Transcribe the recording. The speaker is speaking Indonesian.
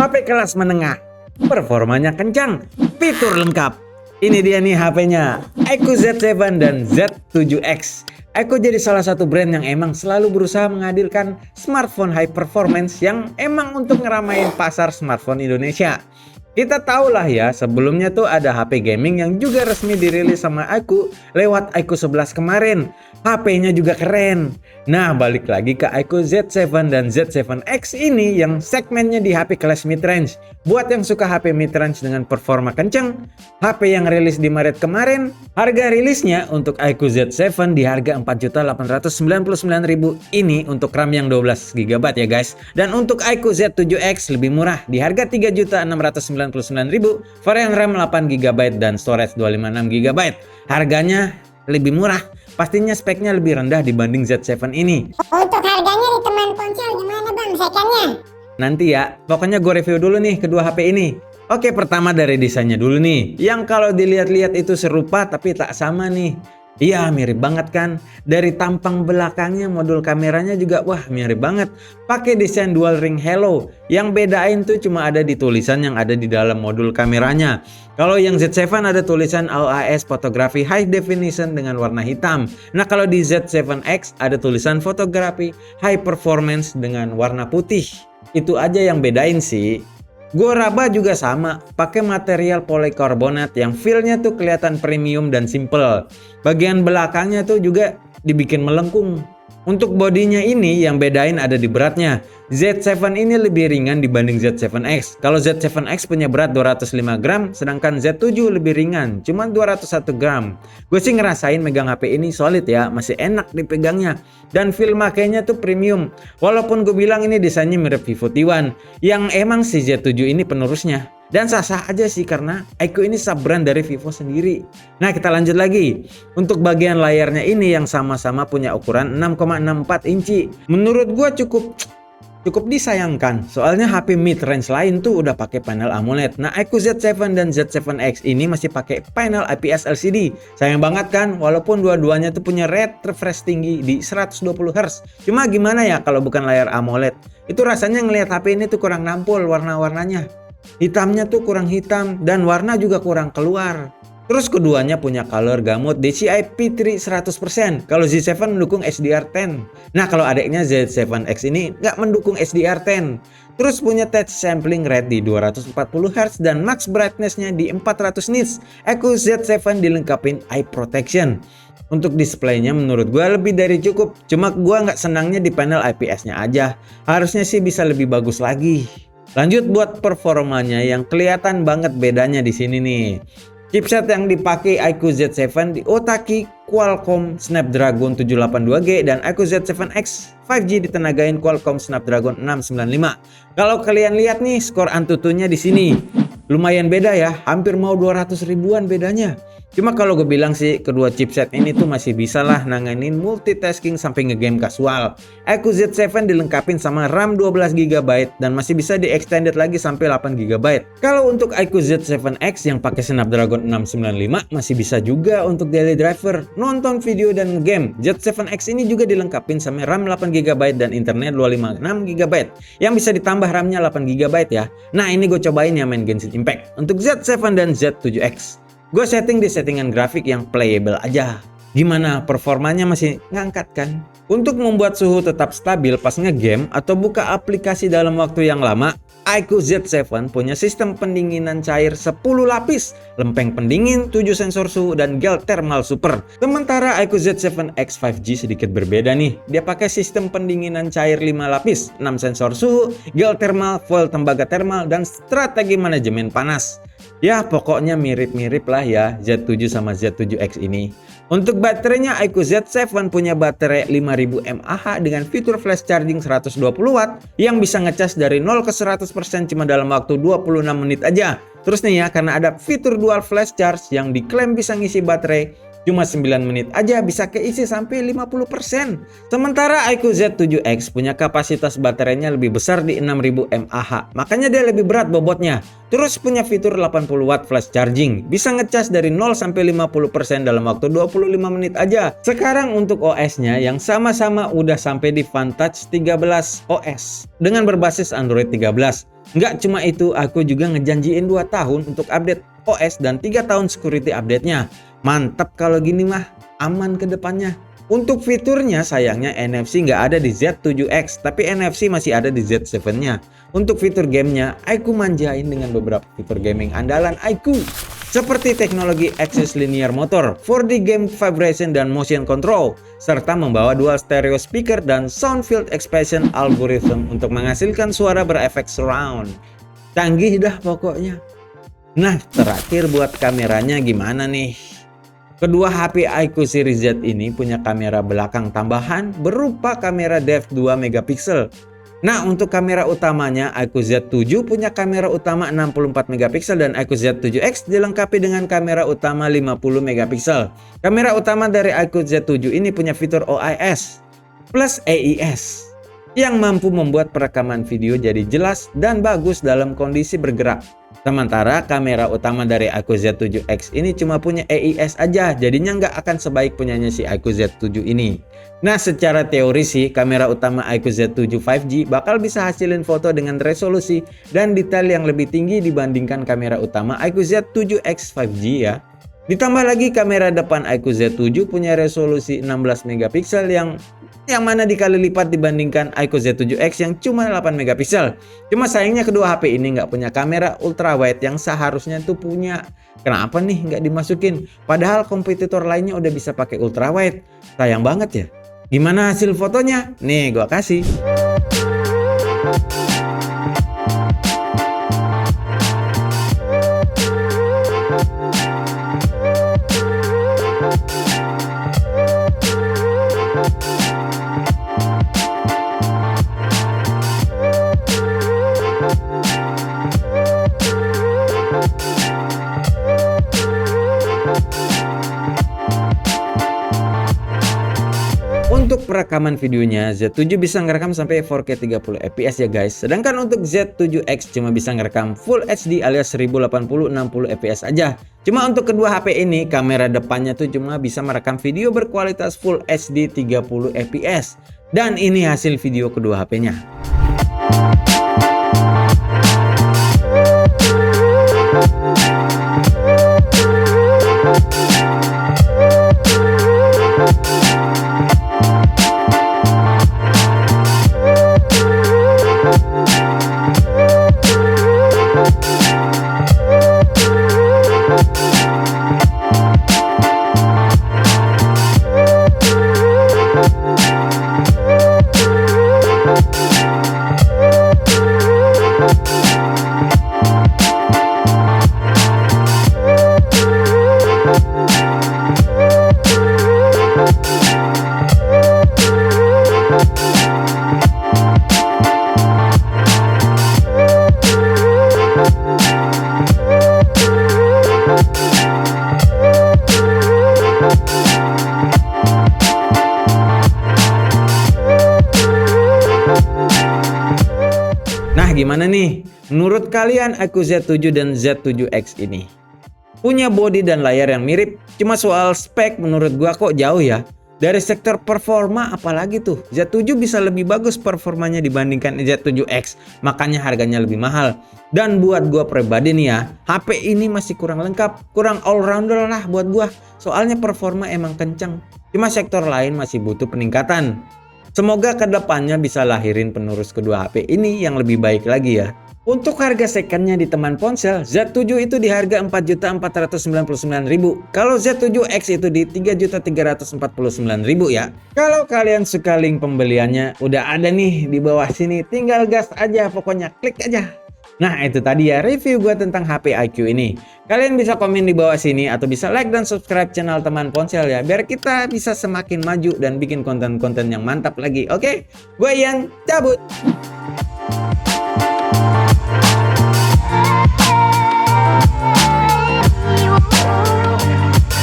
HP kelas menengah, performanya kencang, fitur lengkap. Ini dia nih HP-nya, iQOO Z7 dan Z7X. iQOO jadi salah satu brand yang emang selalu berusaha menghadirkan smartphone high performance yang emang untuk ngeramain pasar smartphone Indonesia. Kita tahu lah ya, sebelumnya tuh ada HP gaming yang juga resmi dirilis sama iQOO lewat iQOO 11 kemarin. HP-nya juga keren. Nah, balik lagi ke iQOO Z7 dan Z7X ini yang segmennya di HP kelas mid-range. Buat yang suka HP mid-range dengan performa kenceng, HP yang rilis di Maret kemarin, harga rilisnya untuk iQOO Z7 di harga 4.899.000 ini untuk RAM yang 12GB ya guys. Dan untuk iQOO Z7X lebih murah di harga 3.699.000, varian RAM 8GB dan storage 256GB. Harganya lebih murah, pastinya speknya lebih rendah dibanding Z7 ini. Untuk harganya di teman ponsel gimana bang secondnya? Nanti ya, pokoknya gue review dulu nih kedua HP ini. Oke, pertama dari desainnya dulu nih, yang kalau dilihat-lihat itu serupa tapi tak sama nih. Iya, mirip banget kan. Dari tampang belakangnya, modul kameranya juga wah mirip banget. Pakai desain dual ring halo. Yang bedain tuh cuma ada di tulisan yang ada di dalam modul kameranya. Kalau yang Z7 ada tulisan OIS fotografi high definition dengan warna hitam. Nah, kalau di Z7X ada tulisan fotografi high performance dengan warna putih. Itu aja yang bedain sih. Gue raba juga sama, pakai material polikarbonat yang feel-nya tuh kelihatan premium dan simple. Bagian belakangnya tuh juga dibikin melengkung. Untuk bodinya ini yang bedain ada di beratnya. Z7 ini lebih ringan dibanding Z7X. Kalau Z7X punya berat 205 gram, sedangkan Z7 lebih ringan, cuma 201 gram. Gue sih ngerasain megang HP ini solid ya, masih enak dipegangnya. Dan feel makainya tuh premium. Walaupun gue bilang ini desainnya mirip Vivo T1, yang emang si Z7 ini penerusnya. Dan sah-sah aja sih karena iQOO ini sub-brand dari Vivo sendiri. Nah, kita lanjut lagi. Untuk bagian layarnya ini yang sama-sama punya ukuran 6,64 inci. Menurut gua cukup disayangkan. Soalnya HP mid-range lain tuh udah pakai panel AMOLED. Nah, iQOO Z7 dan Z7X ini masih pakai panel IPS LCD. Sayang banget kan, walaupun dua-duanya tuh punya rate refresh tinggi di 120Hz. Cuma gimana ya kalau bukan layar AMOLED? Itu rasanya ngelihat HP ini tuh kurang nampol warna-warnanya. Hitamnya tuh kurang hitam dan warna juga kurang keluar. Terus keduanya punya color gamut DCI P3 100%. Kalau Z7 mendukung HDR10. Nah, kalau adiknya Z7X ini nggak mendukung HDR10. Terus punya touch sampling rate di 240Hz dan max brightness-nya di 400 nits. iQOO Z7 dilengkapin eye protection. Untuk displaynya menurut gue lebih dari cukup. Cuma gue nggak senangnya di panel IPS-nya aja. Harusnya sih bisa lebih bagus lagi. Lanjut buat performanya yang kelihatan banget bedanya di sini nih. Chipset yang dipakai iQOO Z7 di Otaki Qualcomm Snapdragon 782G dan iQOO Z7X 5G ditenagain Qualcomm Snapdragon 695. Kalau kalian lihat nih skor Antutunya di sini. Lumayan beda ya, hampir mau 200 ribuan bedanya. Cuma kalau gue bilang sih kedua chipset ini tuh masih bisa lah nanganin multitasking sampai ngegame kasual. iQOO Z7 dilengkapin sama RAM 12GB dan masih bisa di-extended lagi sampai 8GB. Kalau untuk iQOO Z7X yang pakai Snapdragon 695 masih bisa juga untuk daily driver, nonton video dan ngegame. Z7X ini juga dilengkapin sama RAM 8GB dan internet 256GB yang bisa ditambah RAM-nya 8GB ya. Nah, ini gue cobain ya main Genshin Impact. Untuk Z7 dan Z7X gue setting di settingan grafik yang playable aja. Gimana, performanya masih ngangkat kan? Untuk membuat suhu tetap stabil pas ngegame atau buka aplikasi dalam waktu yang lama, iQOO Z7 punya sistem pendinginan cair 10 lapis, lempeng pendingin, 7 sensor suhu, dan gel thermal super. Sementara iQOO Z7X 5G sedikit berbeda nih. Dia pakai sistem pendinginan cair 5 lapis, 6 sensor suhu, gel thermal, foil tembaga thermal, dan strategi manajemen panas. Ya, pokoknya mirip-mirip lah ya Z7 sama Z7X ini. Untuk baterainya, iQOO Z7 punya baterai 5000 mAh dengan fitur flash charging 120W yang bisa ngecas dari 0 ke 100% cuma dalam waktu 26 menit aja. Terus nih ya, karena ada fitur dual flash charge yang diklaim bisa ngisi baterai Cuma 9 menit aja bisa keisi sampai 50%. Sementara iQOO Z7X punya kapasitas baterainya lebih besar di 6000 mAh. Makanya dia lebih berat bobotnya. Terus punya fitur 80 watt flash charging. Bisa ngecas dari 0 sampai 50% dalam waktu 25 menit aja. Sekarang untuk OS-nya yang sama-sama udah sampai di Vantage 13 OS dengan berbasis Android 13. Nggak cuma itu, aku juga ngejanjiin 2 tahun untuk update OS dan 3 tahun security update-nya. Mantap kalau gini mah, aman ke depannya. Untuk fiturnya sayangnya NFC nggak ada di Z7X, tapi NFC masih ada di Z7-nya. Untuk fitur gamenya, iQOO manjain dengan beberapa fitur gaming andalan iQOO. Seperti teknologi Axis Linear Motor, 4D Game Vibration dan Motion Control, serta membawa dual stereo speaker dan Sound Field Expression algorithm untuk menghasilkan suara berefek surround. Canggih dah pokoknya. Nah, terakhir buat kameranya gimana nih? Kedua HP iQOO Series Z ini punya kamera belakang tambahan berupa kamera depth 2 megapiksel. Nah, untuk kamera utamanya iQOO Z7 punya kamera utama 64 megapiksel dan iQOO Z7X dilengkapi dengan kamera utama 50 megapiksel. Kamera utama dari iQOO Z7 ini punya fitur OIS plus AIS yang mampu membuat perekaman video jadi jelas dan bagus dalam kondisi bergerak. Sementara kamera utama dari iQOO Z7X ini cuma punya AIS aja, jadinya nggak akan sebaik punyanya si iQOO Z7 ini. Nah, secara teori sih kamera utama iQOO Z7 5G bakal bisa hasilin foto dengan resolusi dan detail yang lebih tinggi dibandingkan kamera utama iQOO Z7X 5G ya. Ditambah lagi kamera depan iQOO Z7 punya resolusi 16 megapiksel yang mana dikali lipat dibandingkan iQOO Z7X yang cuma 8 megapiksel. Cuma sayangnya kedua HP ini nggak punya kamera ultrawide yang seharusnya tuh punya. Kenapa nih nggak dimasukin? Padahal kompetitor lainnya udah bisa pakai ultrawide. Sayang banget ya. Gimana hasil fotonya? Nih gua kasih. Untuk perekaman videonya, Z7 bisa ngerekam sampai 4K 30 fps ya guys. Sedangkan untuk Z7X cuma bisa ngerekam Full HD alias 1080 60 fps aja. Cuma untuk kedua HP ini, kamera depannya tuh cuma bisa merekam video berkualitas Full HD 30 fps. Dan ini hasil video kedua HP-nya. Nah, gimana nih? Menurut kalian iQOO Z7 dan Z7X ini punya body dan layar yang mirip, cuma soal spek menurut gua kok jauh ya. Dari sektor performa apalagi tuh, Z7 bisa lebih bagus performanya dibandingkan Z7X, makanya harganya lebih mahal. Dan buat gua pribadi nih ya, HP ini masih kurang lengkap, kurang all-rounder lah buat gua. Soalnya performa emang kenceng, cuma sektor lain masih butuh peningkatan. Semoga kedepannya bisa lahirin penerus kedua HP ini yang lebih baik lagi ya. Untuk harga secondnya di teman ponsel, Z7 itu di harga 4.499.000. Kalau Z7X itu di 3.349.000 ya. Kalau kalian suka link pembeliannya udah ada nih di bawah sini, tinggal gas aja pokoknya, klik aja. Nah, itu tadi ya review gue tentang HP iQOO ini. Kalian bisa komen di bawah sini atau bisa like dan subscribe channel teman ponsel ya, biar kita bisa semakin maju dan bikin konten-konten yang mantap lagi. Oke, gue Ian cabut.